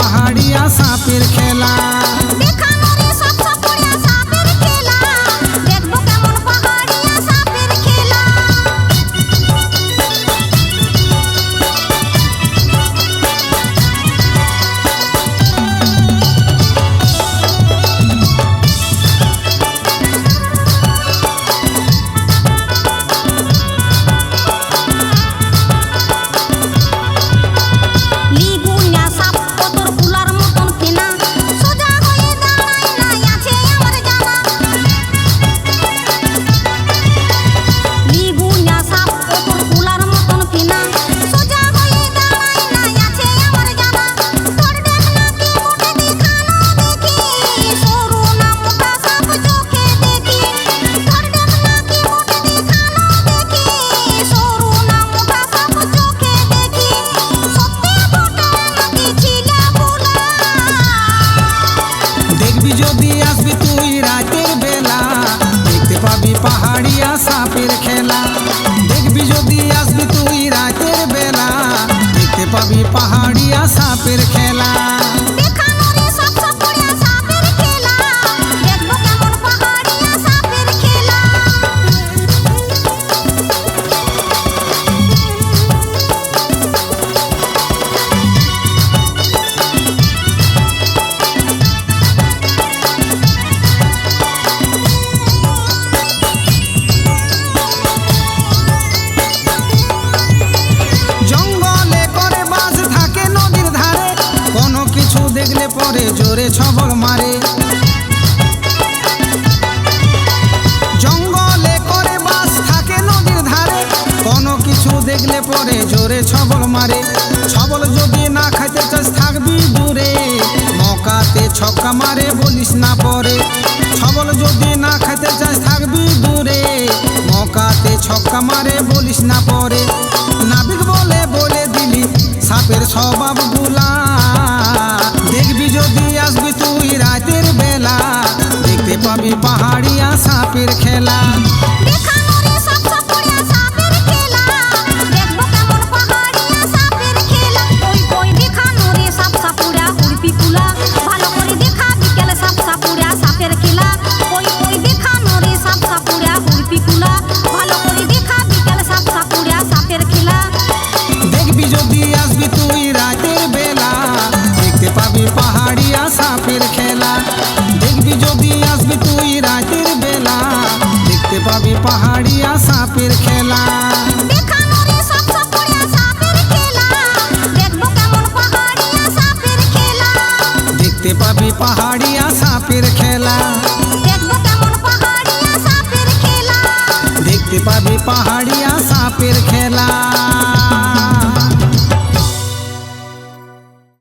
পাহাড়িয়া সাপের খেলা। যদি আসবি তুই রাতের বেলা দেখতে পাবি পাহাড়িয়া সাপের খেলা। দেখবি যদি আসবি তুই রাতের বেলা দেখতে পাবি পাহাড়িয়া সাপের খেলা। দেখলে পরে জোরে ছবল মারে, জঙ্গলে করে বাস থাকে নদীর ধারে, কোনো কিছু দেখলে পরে জোরে ছবল মারে। ছবল যদি না খাইতে চাস থাকবি দূরে, মৌকাতে ছক্কা মারে বলিস না পরে। ছবল যদি না খাইতে চাস থাকবি দূরে, মৌকাতে ছক্কা মারে বলিস না পরে। নাবিক বলে দিলি সাপের স্বভাব গুলা। দেখবি যদি আসবি তুই রাতের বেলা দেখতে পাবি পাহাড়িয়া সাপের খেলা। দেখবি যদি আসবি তুই রাতের বেলা দেখতে পাবি পাহাড়িয়া সাপের খেলা। দেখবি যদি আসবি তুই রাতের বেলা দেখতে পাবি পাহাড়িয়া সাপের খেলা। দেখতে পাবি পাহাড়িয়া সাপের খেলা। দেখতে পাবি পাহাড়িয়া সাপের খেলা।